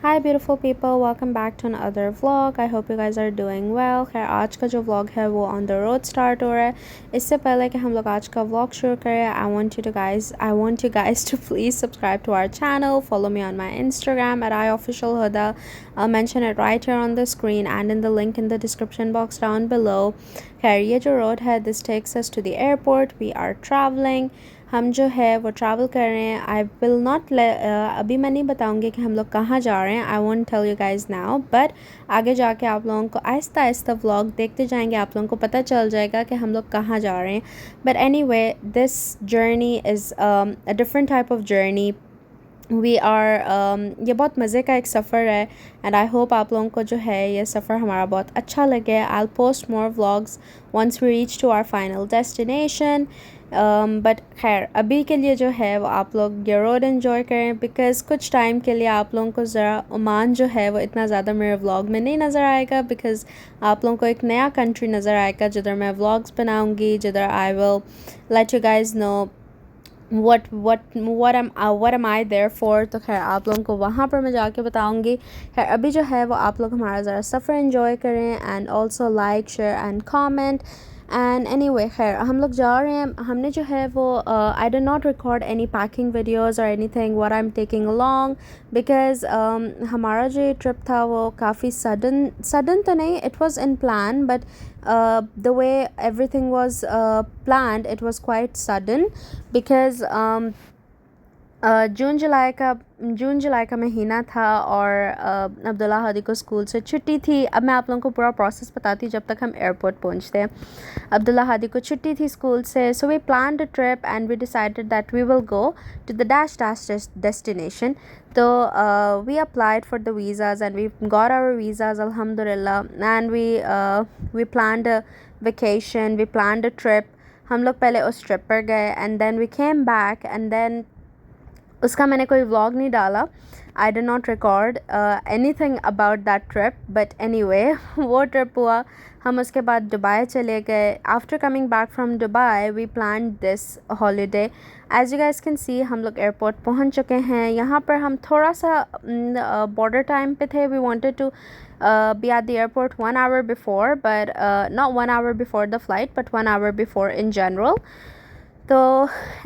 Hi beautiful people, welcome back to another vlog. I hope you guys are doing well. खैर आज का जो vlog है वो on the road start हो रहा है. इससे पहले कि हम लोग आज का vlog शुरू करें, I want you guys to please subscribe to our channel, follow me on my Instagram at iofficialhuda. I'll mention it right here on the screen and in the link in the description box down below. खैर ये जो road है, this takes us to the airport. We are traveling. हम जो है वो travel कर रहे हैं. आई विल नॉट अभी मैं नहीं बताऊंगी कि हम लोग कहाँ जा रहे हैं. I won't tell you guys now, but आगे जाके आप लोगों को आहिस्ता आहिस्ता व्लॉग देखते जाएंगे, आप लोगों को पता चल जाएगा कि हम लोग कहाँ जा रहे हैं. But anyway, this journey is a different type of journey. We are ये बहुत मज़े का एक सफ़र है एंड आई होप आप लोगों को जो है ये सफ़र हमारा बहुत अच्छा लगे. I will post more vlogs once we reach to our final destination. But खैर अभी के लिए जो है वो आप लोग ये रोड इन्जॉय करें, बिकॉज़ कुछ टाइम के लिए आप लोगों को ज़रा ओमान जो है वो इतना ज़्यादा मेरे व्लॉग में नहीं नज़र आएगा, बिकॉज़ आप लोगों को एक नया कंट्री नज़र आएगा जिधर मैं व्लॉग्स बनाऊँगी, जिधर I will let you guys know what am I there for. तो खैर आप लोगों को वहाँ पर मैं जाके बताऊँगी. खैर अभी जो है वो आप लोग हमारा ज़रा सफ़र एंजॉय करें and also like share and comment. And any way, खैर हम लोग जा रहे हैं. हमने जो है वो I did not record any packing videos और anything what I am taking along, because हमारा जो ट्रिप था वो काफ़ी सडन तो नहीं, it was in plan, but the way everything was planned, it was quite sudden because जून जुलाई का महीना था और अब्दुल्ला हादी को स्कूल से छुट्टी थी. अब मैं आप लोगों को पूरा प्रोसेस बताती हूँ जब तक हम एयरपोर्ट पहुँचते हैं. अब्दुल्ला हादी को छुट्टी थी स्कूल से, so we planned a trip and we decided that we will go to the dash destination. तो we applied for the visas and we got our visas, alhamdulillah, and we planned a vacation, we planned a trip. हम लोग पहले उस trip पर गए and then we came back and then उसका मैंने कोई व्लॉग नहीं डाला. I did not record anything about that trip, but anyway वो ट्रिप हुआ. हम उसके बाद दुबई चले गए. After coming back from Dubai we plan this holiday. As you guys can see हम लोग एयरपोर्ट पहुंच चुके हैं. यहाँ पर हम थोड़ा सा बॉर्डर टाइम पे थे. We wanted to be at the airport 1 hour before, but not 1 hour before the flight, but 1 hour before in general. तो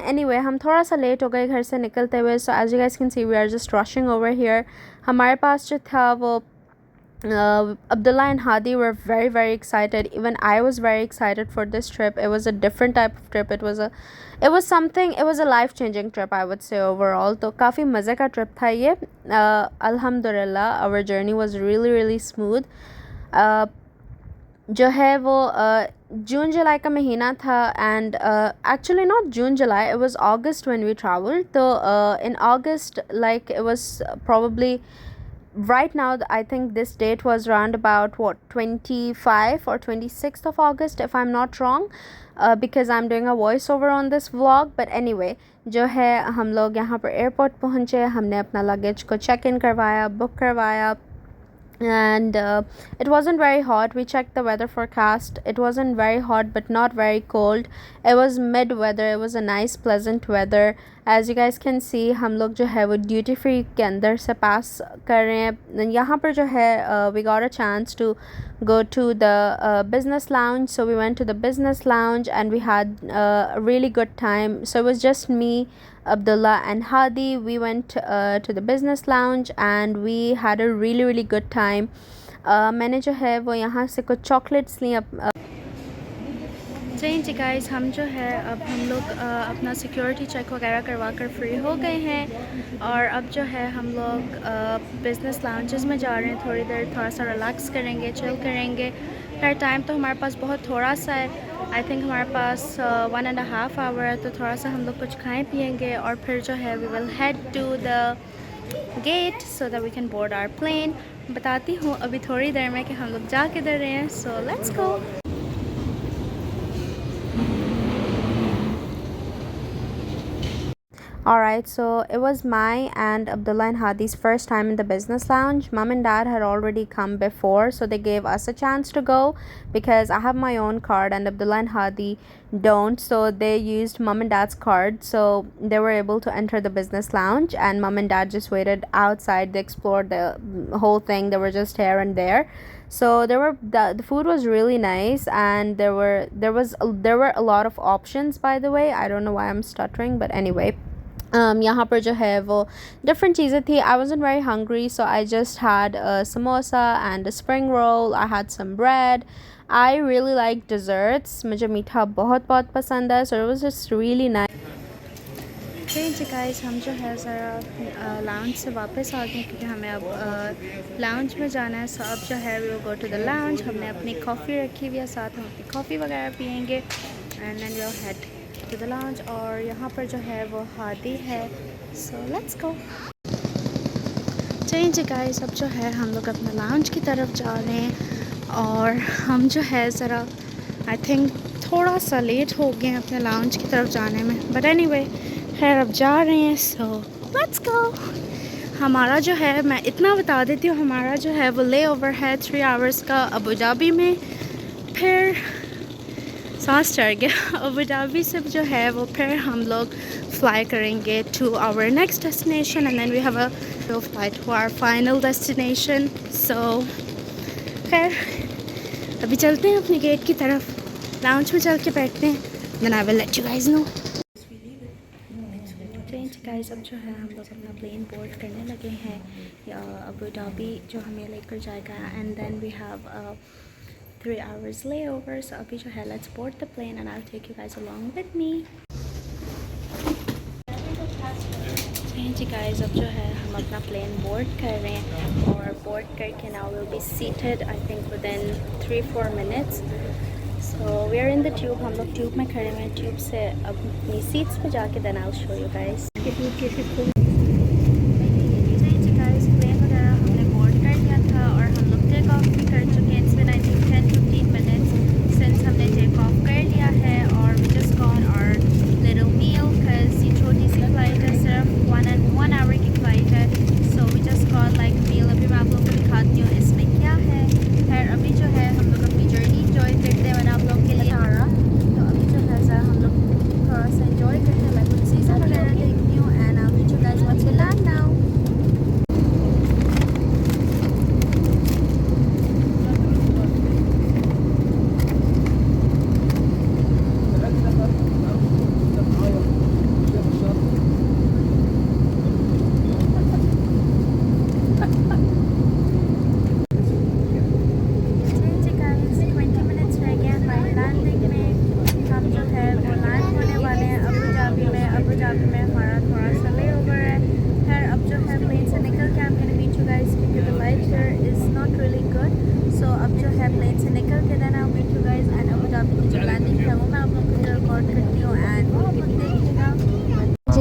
एनीवे हम थोड़ा सा लेट हो गए घर से निकलते हुए. So as you guys can see we are just rushing over here. हमारे पास जो था वो Abdullah and Hadi were very very excited. Even I was very excited for this trip. It was a different type of trip. It was a life changing trip, I would say, overall. तो काफ़ी मज़े का trip था ये. Alhamdulillah, our journey was really really smooth. जो है वो जून जुलाई का महीना था and actually not June July, it was August when we travelled. तो in August, like it was probably right now, I think this date was around about 25 or 26th of August, if I'm not wrong, because I'm doing a voiceover on this vlog. But anyway, जो है हम लोग यहाँ पर airport पहुँचे. हमने अपना luggage को चेक इन करवाया, बुक करवाया. And it wasn't very hot. We checked the weather forecast. It wasn't very hot but not very cold. It was mid weather. It was a nice pleasant weather. As you guys can see, हम लोग जो है वो duty free के अंदर से पास कर रहे हैं. यहाँ पर जो है we got a chance to go to the business lounge. So we went to the business lounge and we had a really good time. So it was just me, Abdullah and Hadi. We went to the business lounge and we had a really really good time. मैंने जो है वो यहाँ से कुछ chocolates ली. चलिए जी guys, हम जो है अब हम लोग अपना सिक्योरिटी चेक वगैरह करवा कर फ्री हो गए हैं और अब जो है हम लोग बिज़नेस लाउंजेस में जा रहे हैं. थोड़ी देर थोड़ा सा रिलैक्स करेंगे, चिल करेंगे. खैर टाइम तो हमारे पास बहुत थोड़ा सा है. आई थिंक हमारे पास 1.5 आवर है. तो थोड़ा सा हम लोग कुछ खाएं पिएंगे और फिर जो है we will head to the gate so that we can board our plane. बताती हूँ अभी थोड़ी देर में कि हम लोग जा किधर रहे हैं. सो let's go. Alright, so it was my and Abdullah and Hadi's first time in the business lounge. Mom and dad had already come before, so they gave us a chance to go because I have my own card and Abdullah and Hadi don't. So they used mom and dad's card, so they were able to enter the business lounge, and mom and dad just waited outside. They explored the whole thing. They were just here and there. So the food was really nice, and there were a lot of options, by the way. I don't know why I'm stuttering, but anyway, यहाँ पर जो है वो different चीज़ें थी. I wasn't very hungry, so I just had a samosa and a spring roll. I had some bread. I really like desserts. मुझे मीठा बहुत बहुत पसंद है, so it was just really nice. जी गाइस, हम जो है ज़रा लाउंज से वापस आ गए क्योंकि हमें अब लाउंज में जाना है. सो अब जो है we will go to the lounge. हमने अपनी कॉफ़ी रखी हुई है साथ, हम अपनी कॉफ़ी वगैरह पियेंगे and then we will head to the lounge. और यहाँ पर जो है वो हादी है. So let's go. चलिए जी गाइस, अब जो है हम लोग अपने लाउंज की तरफ जा रहे हैं और हम जो है ज़रा आई थिंक थोड़ा सा लेट हो गए हैं अपने लाउंज की तरफ जाने में, बट एनीवे खैर अब जा रहे हैं. सो लेट्स गो. हमारा जो है, मैं इतना बता देती हूँ, हमारा जो है वो ले ओवर है 3 आवर्स का अबू धाबी में. फिर सांस चढ़ गया. अबू धाबी से जो है वो फिर हम लोग फ्लाई करेंगे to our next destination and then we have a flight to our final destination. So खैर अभी चलते हैं अपने गेट की तरफ, लाउंज में चल के बैठते हैं. Then I will let you guys know. Guys, अब जो है हम लोग अपना प्लेन बोर्ड करने लगे हैं अबू धाबी, जो हमें लेकर जाएगा. And then we have 3 hours layover. So अभी जो है let's board the plane and I will take you guys along with me. जी गाइस, अब जो है हम अपना प्लेन बोर्ड कर रहे हैं और बोर्ड करके now will be seated I think within 3-4 minutes. So we are in the tube. हम लोग ट्यूब में खड़े हुए हैं. ट्यूब से अब अपनी सीट्स पे जाके then I will show you guys. Plane वगैरह हमने बोर्ड कर लिया था और हम लोग टेक ऑफ भी कर चुके हैं. It's been I think 10-15 minutes since हमने टेक ऑफ कर लिया है और वी जस्ट गॉन और लिटिल मील बिकॉज ये छोटी सी फ्लाइट है, सिर्फ 1 आवर की फ्लाइट है. So we just gone like meal. अभी मैं आप लोगों को दिखाती हूँ इसमें क्या है. खैर अभी जो है हम लोग अपनी जर्नी इंजॉय करते हैं. मैंने आप लोगों के लिए आ रहा, तो अभी जो है ज़रा हम लोग थोड़ा सा इंजॉय करते हैं. मैं कुछ सीज़न वगैरह देखती हूँ and I will guys want to land now.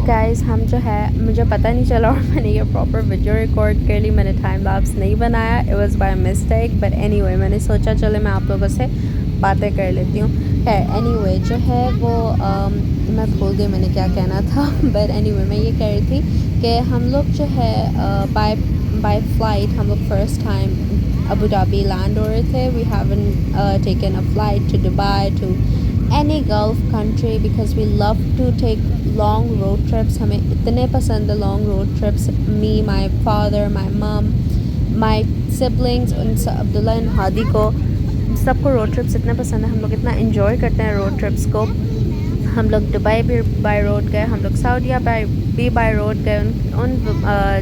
Guys, हम जो है मुझे पता नहीं चला और मैंने ये प्रॉपर वीडियो रिकॉर्ड कर ली. मैंने टाइम लैप्स नहीं बनाया. It was by mistake, but anyway मैंने सोचा चलो मैं आप लोगों से बातें कर लेती हूँ. है एनीवे जो है वो मैं भूल गई मैंने क्या कहना था. बट एनीवे मैं ये कह रही थी कि हम लोग जो है बाय फ्लाइट हम लोग first time Abu Dhabi land हो रहे थे. We haven't taken a flight to Dubai to any Gulf country because we love to take long road trips. हमें इतने पसंद है long road trips. Me, my father, my mom, my siblings, उन Abdullah and Hadi को सबको रोड ट्रिप्स इतने पसंद है. हम लोग इतना enjoy करते हैं रोड ट्रिप्स को. हम लोग दुबई भी बाय रोड गए, हम लोग सऊदीया भी बाय रोड गए. उन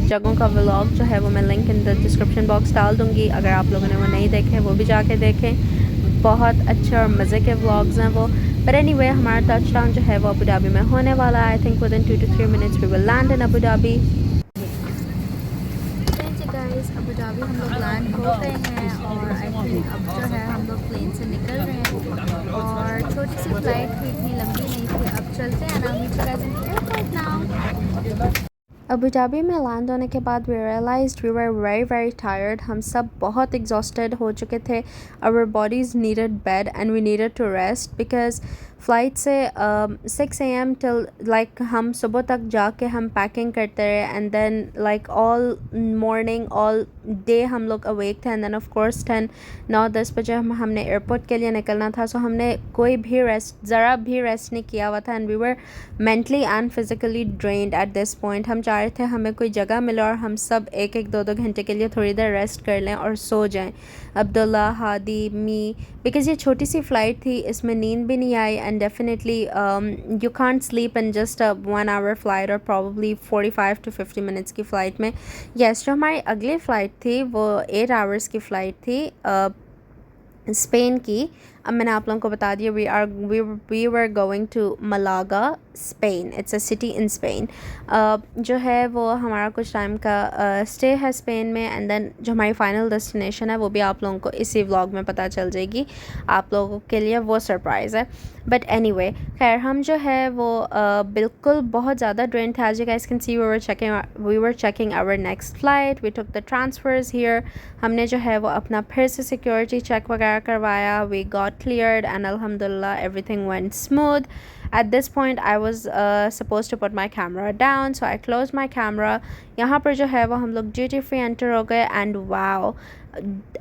जगहों का व्लॉग जो है वो मैं link in the description box डाल दूँगी. अगर आप लोगों ने वो नहीं देखे वो भी जाके देखें. बहुत अच्छे और मज़े के व्लॉग्स हैं वो. बट एनीवे हमारा टच डाउन जो है वो अबू धाबी में होने वाला है. I think within 2 to 3 minutes we will land in Abu Dhabi. Guys, Abu Dhabi हम लोग लैंड हो गए हैं और आई थिंक अब जो है हम लोग प्लेन से निकल रहे हैं. और छोटी सी फ्लाइट थी, इतनी लंबी नहीं थी. अब चलते हैं ना. अबू धाबी में लैंड होने के बाद we realised we were very very tired. हम सब बहुत एग्जॉस्टेड हो चुके थे। Our bodies needed bed and we needed to rest because flight से 6 AM टिल लाइक हम सुबह तक जाके हम पैकिंग करते रहे and then like all morning all day हम लोग अवेक थे एंड देन ऑफ कोर्स 9-10 बजे हमने एयरपोर्ट के लिए निकलना था। सो हमने कोई भी रेस्ट ज़रा भी रेस्ट नहीं किया हुआ था and we were mentally and physically drained at this point. हम चाह रहे थे हमें कोई जगह मिले और हम सब 1-1 2-2 घंटे के लिए थोड़ी देर रेस्ट कर लें और सो जाएं। अब्दुल्ला, हादी, मी, बिकॉज़ ये छोटी सी फ़्लाइट थी, इसमें नींद भी नहीं आई and definitely you can't sleep in just a 1 hour flight और प्रॉब्ली 45 to 50 मिनट्स की फ़्लाइट में। यस, जो हमारी अगली फ़्लाइट थी वो 8 hours की फ़्लाइट थी स्पेन की। अब मैंने आप लोगों को बता दिया we were going to Malaga Spain. It's a city in Spain. जो है वो हमारा कुछ टाइम का स्टे है स्पेन में एंड देन जो हमारी फ़ाइनल डेस्टिनेशन है वो भी आप लोगों को इसी व्लॉग में पता चल जाएगी। आप लोगों के लिए वो सरप्राइज़ है। बट एनीवे खैर हम जो है वो बिल्कुल बहुत ज़्यादा ड्रेन थे। As you guys can see we were checking our next flight. We took the transfers here. हमने जो है वो अपना फिर से सिक्योरिटी चेक वगैरह करवाया। We got cleared and alhamdulillah everything went smooth. At this point I was supposed to put my camera down, so I closed my camera. यहाँ पर जो है वो हम लोग ड्यूटी फ्री एंटर हो गए एंड वाओ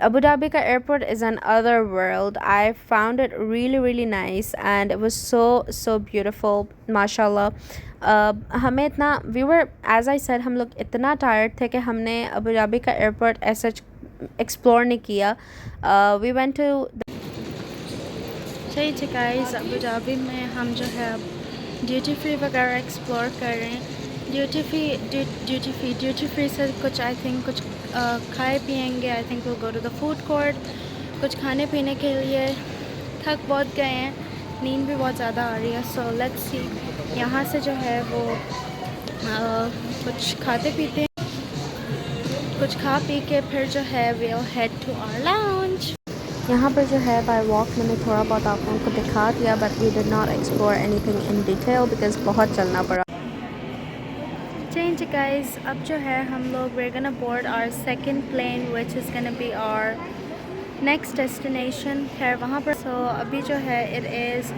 अबू धाबी का airport is another world. I found it really really nice and it was so beautiful माशाल्लाह। हमें इतना we were as I said हम लोग इतना टायर्ड थे कि हमने अबू धाबी का एयरपोर्ट ऐसा एक्सप्लोर नहीं किया। वी वेंट टू सही गाइस, अबू धाबी में हम जो है अब ड्यूटी फ्री वगैरह एक्सप्लोर कर रहे हैं। ड्यूटी फ्री से कुछ आई थिंक कुछ खाए पिएंगे। I think will go to the food court कुछ खाने पीने के लिए। थक बहुत गए हैं, नींद भी बहुत ज़्यादा आ रही है। सो लेट्स सी, यहाँ से जो है वो कुछ खाते पीते हैं, कुछ खा पी के फिर जो है we'll head to our lounge। यहाँ पर जो है बाय वॉक मैंने थोड़ा बहुत आप लोगों को दिखा दिया but we did not explore anything in detail because बहुत चलना पड़ा। चेंज गाइस, अब जो है हम लोग we're gonna board our second plane which is gonna be our next destination। खैर वहाँ पर अभी जो है it is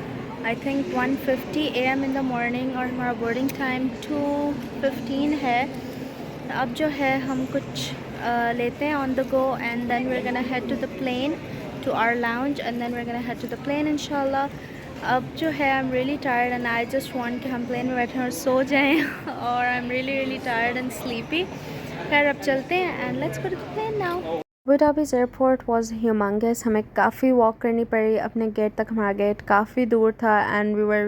I think 1:50 AM in the morning और हमारा boarding time 2:15 है। अब जो है हम कुछ लेते हैं on the go and then we're gonna head to the plane to our lounge and then we're gonna head to the plane inshallah। अब जो है I'm really tired and I just want कि हम plane में बैठें और सो जाएं और I'm really tired and sleepy। खैर अब चलते हैं and let's go to the plane now। Abu Dhabi's airport was humongous. हमें काफ़ी वॉक करनी पड़ी अपने गेट तक। हमारा गेट काफ़ी दूर था and we were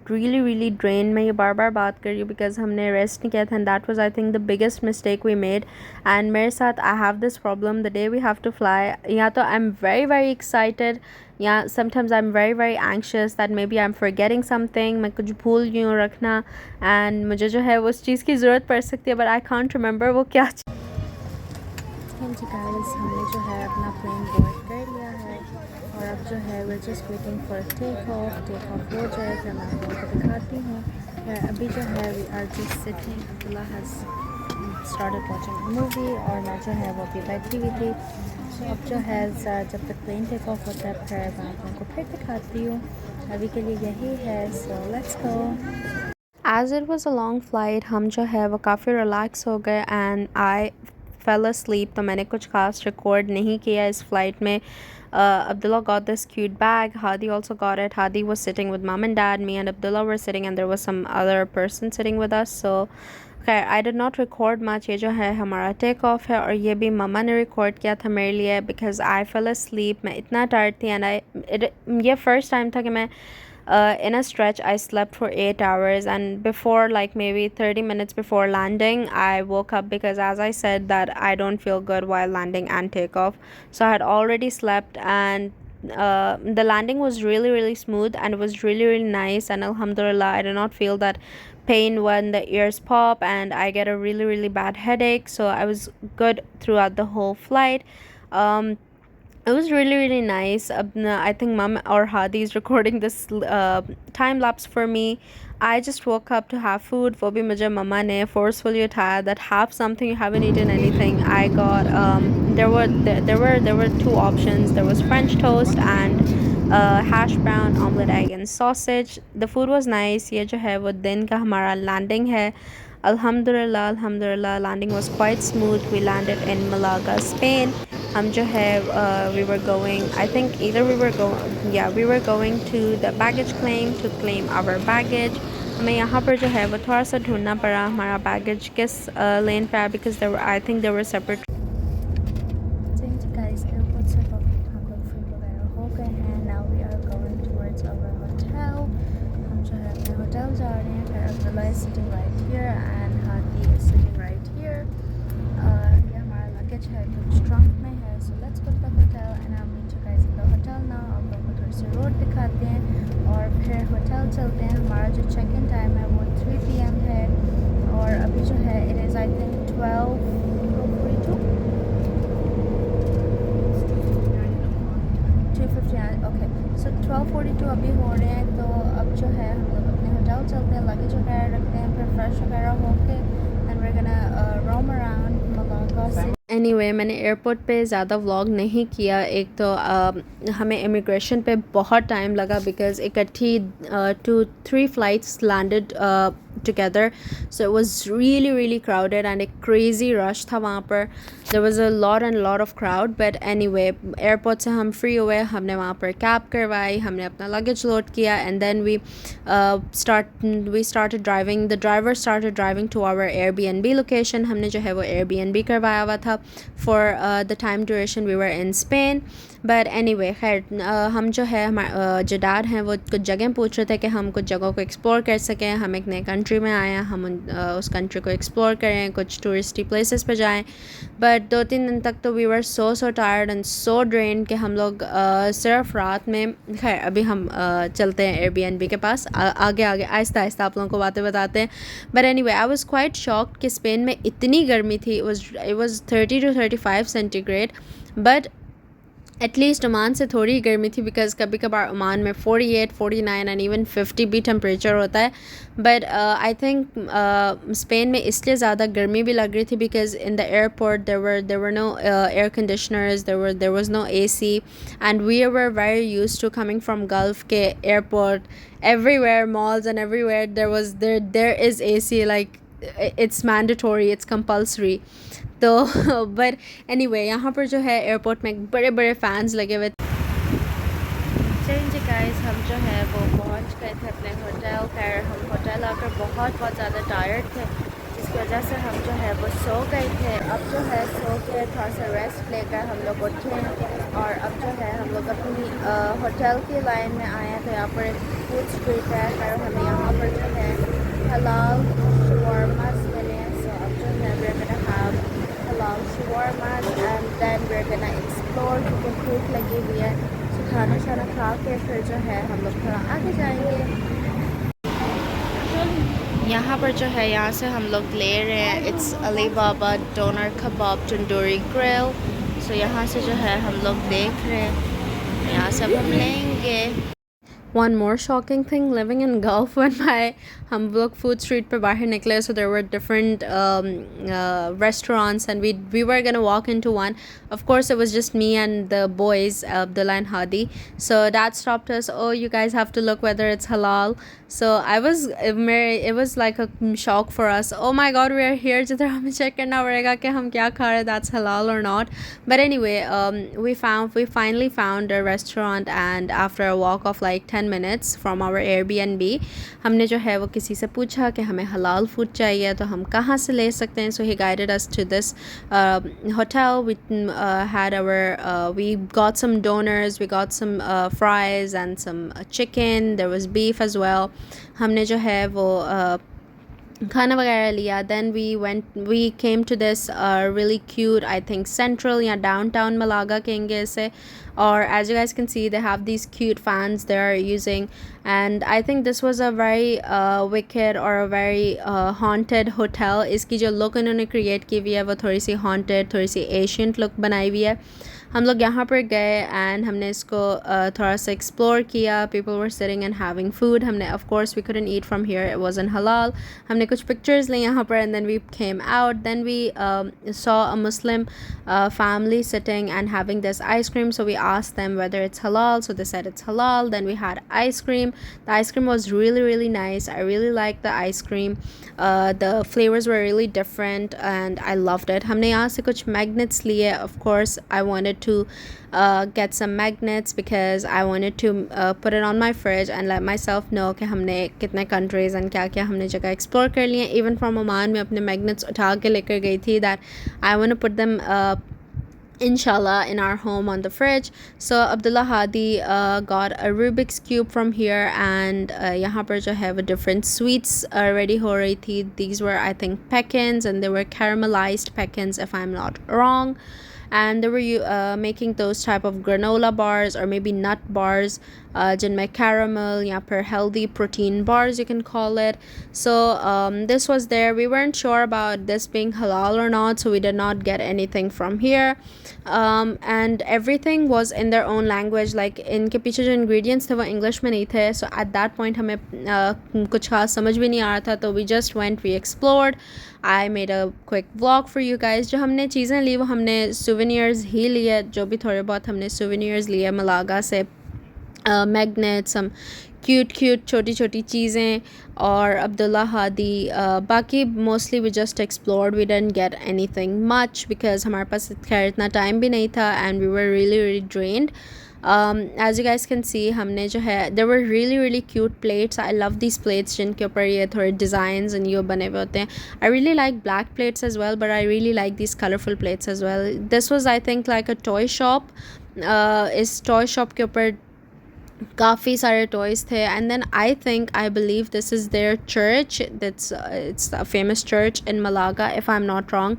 really drain. मैं ये बार बार बात कर रही हूँ बिकॉज हमने रेस्ट नहीं किया था and that was I think the biggest mistake we made. And मेरे साथ I have this problem the day we have to fly. या तो आई एम वेरी एक्साइटेड या sometimes I am very anxious that maybe I am forgetting something. मैं कुछ भूल गई हूँ रखना एंड मुझे जो है उस चीज़ की ज़रूरत पड़ सकती है बट आई कॉन्ट रिमेंबर वो क्या। जी गाइस, हमने जो है अपना प्लेन बोर्ड कर लिया है और अब जो है we're just waiting for take off हो जाए फिर मैं आप लोगों को दिखाती हूँ। अभी जो है we are just sitting। Abdullah has started watching a movie और मैं जो है वो अभी बैठी हुई थी। सो अब जो है जब तक प्लेन टेक ऑफ होता है फिर मैं आप लोगों को फिर दिखाती हूँ। अभी के लिए यही है, so let's go. As it was a long flight हम जो है वो काफ़ी रिलैक्स हो गए एंड आई फेल अस्लीप। तो मैंने कुछ खास रिकॉर्ड नहीं किया इस फ़्लाइट में। Abdullah got this cute bag. Hadi also got it. Hadi was sitting with mom and dad. Me and Abdullah were sitting and there was some other person sitting with us. So खैर I did not record much। ये जो है हमारा take off है और ये भी मम्मा ने रिकॉर्ड किया था मेरे लिए because I fell asleep। मैं इतना टायर्ड थी एंड ये फ़र्स्ट टाइम था कि मैं in a stretch I slept for 8 hours and before like maybe 30 minutes before landing I woke up because as I said that I don't feel good while landing and takeoff, so I had already slept and the landing was really smooth and it was really nice and alhamdulillah I did not feel that pain when the ears pop and I get a really bad headache, so I was good throughout the whole flight. It was really nice. I think mom or Hadi is recording this time lapse for me I just woke up to have food. वो भी मुझे मम्मा ने forcefully उठाया that have something, you haven't eaten anything. I got there were two options. There was French toast and hash brown, omelette, egg and sausage. The food was nice. ये जो है वो दिन का हमारा landing है. Alhamdulillah, landing was quite smooth. We landed in Malaga, Spain. हम जो है we were going, I think either we were going to the baggage claim to claim our baggage. हमें यहाँ पर जो है वो थोड़ा सा ढूंढना पड़ा हमारा baggage किस लेन पे है because I think there were separate. Guys, airport से हम लोग फ्री वगैरह हो गए हैं. Now we are going towards our hotel. हम जो है अपने होटल जा रहे हैं. फिर Abdullah is sitting right here and Hadi is sitting right here. ये हमारा लगेज है कुछ ट्रंक में है. So let's go to the hotel and I'll meet you guys in the hotel now. आप लोगों को थोड़ी सी रोड दिखाते हैं और फिर होटल चलते हैं. हमारा जो चेक इन टाइम है वो 3 PM है और अभी जो है it is I think 12:42. 2:59. Okay so 12:42 अभी हो रहे हैं. तो अब जो है हम लोग अपने होटल चलते हैं, लगेज वगैरह रखते हैं, फिर फ्रेश वगैरह होके and we're gonna roam around Malaga city. Anyway, मैंने एयरपोर्ट पे ज़्यादा व्लॉग नहीं किया. एक तो हमें इमिग्रेशन पे बहुत टाइम लगा बिकॉज़ इकट्ठी 2-3 flights landed together, so it was really crowded and a crazy rush था वहाँ पर. There was a lot of crowd, but anyway airport से हम free हुए. हमने वहाँ पर कैब करवाई, हमने अपना luggage load किया and then we started driving. The driver started driving to our Airbnb location. हमने जो है वो Airbnb करवाया हुआ था for the time duration we were in Spain. But anyway खैर हम जो है हमारे जो डैड हैं वो कुछ जगह पूछ रहे थे कि हम कुछ जगहों को एक्सप्लोर कर सकें. हम एक नए कंट्री में आए हैं, हम उस कंट्री को एक्सप्लोर करें, कुछ टूरिस्टी प्लेसेस पे जाएं. बट 2-3 दिन तक तो we were so tired and so drain कि हम लोग सिर्फ रात में. खैर अभी हम चलते हैं एयरबीएनबी के पास. आगे आहिस्ता आहिस्ता आप लोगों को बातें बताते हैं. But anyway I was quite shocked कि स्पेन में इतनी गर्मी थी. It was 30 to 35 centigrade. But at least Oman से थोड़ी गर्मी थी बिकॉज़ कभी कभार ओमान में 48, 49 एंड इवन 50 भी टेम्परेचर होता है. बट आई थिंक स्पेन में इसलिए ज़्यादा गर्मी भी लग रही थी because in the airport there were no air conditioners, there was no AC and we were very used to coming from Gulf के airport. Everywhere malls and everywhere there is AC, like it's mandatory, it's compulsory. तो but anyway यहाँ पर जो है airport में बड़े बड़े fans लगे हुए. चलिए गाइस हम जो है वो पहुँच गए थे अपने होटल. खैर हम होटल आकर बहुत ज़्यादा टायर्ड थे जिसकी वजह से हम जो है वो सो गए थे. अब जो है सो के थोड़ा सा रेस्ट लेकर हम लोग उठे और अब जो है हम लोग अपनी होटल की लाइन में आए हैं. तो यहाँ पर एक फूड स्ट्रीट है. खैर हमें यहाँ पर जो है हलाल शवारमास मिले हैं. सो अब जो है we're gonna have halal shawarmas and then we're gonna explore क्योंकि भूख लगी हुई है. तो खाना शाना खा के फिर जो है हम लोग थोड़ा आगे जाएंगे. यहाँ पर जो है यहाँ से हम लोग ले रहे हैं it's Ali Baba doner kebab tandoori grill. So यहाँ से जो है हम लोग देख रहे हैं, यहाँ से अब हम लेंगे. One more shocking thing living in Gulf when हम लोग food street पे बाहर निकले. So there were different restaurants and we were gonna walk into one. Of course it was just me and the boys, Abdullah and Hadi. So dad stopped us. Oh, you guys have to look whether it's halal. So it was like a shock for us. Oh my god, we are here. जिधर हमें check करना पड़ेगा कि हम क्या खा रहे हैं, that's halal or not. But anyway we finally found a restaurant and after a walk of like 10 minutes from our Airbnb हमने जो है वो किसी से पूछा कि हमें हलाल फूड चाहिए तो हम कहाँ से ले सकते हैं. So he guided us to this hotel. We got some donors, we got some fries and some chicken. There was beef as well. हमने जो है वो खाना वगैरह लिया. Then we came to this really cute, I think central या downtown Malaga कहेंगे इसे. और as you guys can see they have these cute fans they are using and I think this was a very wicked or a very haunted hotel. इसकी जो look इन्होंने create की हुई है वो थोड़ी सी haunted, थोड़ी सी ancient look बनाई हुई है. हम लोग यहाँ पर गए एंड हमने इसको थोड़ा सा एक्सप्लोर किया. People were sitting and having food. हमने of course we couldn't eat from here, it wasn't halal. हमने कुछ पिक्चर्स ली यहाँ पर and then we came out. Then we saw a Muslim family sitting and having this ice cream, so we asked them whether it's halal, so they said it's halal. Then we had ice cream. The ice cream was really really nice. I really liked the ice cream. The flavors were really different and I loved it. हमने यहाँ से कुछ magnets लिए. Of course I wanted to get some magnets because I wanted to put it on my fridge and let myself know कि हमने कितने countries and क्या क्या हमने जगह explore कर लिए. Even from Oman मैं अपने magnets उठा के लेकर गई थी that I want to put them inshallah in our home on the fridge. So Abdullah Hadi got a Rubik's cube from here and यहाँ पर जो है वो different sweets ready हो रही थी. These were I think pecans and they were caramelized pecans if I'm not wrong. And they were making those type of granola bars or maybe nut bars, जिनमें caramel या फिर healthy protein bars you can call it. So this was there. We weren't sure about this being halal or not, so we did not get anything from here. And everything was in their own language. Like इनके पीछे जो ingredients थे वो English में नहीं थे. So at that point हमें कुछ खास समझ भी नहीं आ रहा था. तो we just went, we explored. I made a quick vlog for you guys. जो हमने चीज़ें ली वो हमने souvenirs ही लिए. जो भी थोड़े बहुत हमने souvenirs लिए मलागा से. Magnets, some cute छोटी छोटी चीज़ें और Abdullah Hadi. बाकी mostly we just explored. We didn't get anything much because हमारे पास खैर इतना time भी नहीं था and we were really drained. As you guys can see हमने जो है there were really cute plates. I love these plates जिनके ऊपर ये थोड़े designs and ये बने हुए होते हैं. I really like black plates as well, but I really like these colorful plates as well. This was I think like a toy shop. इस toy shop के ऊपर काफ़ी सारे toys थे and then I believe this is their church. That's it's a famous church in Malaga if I'm not wrong.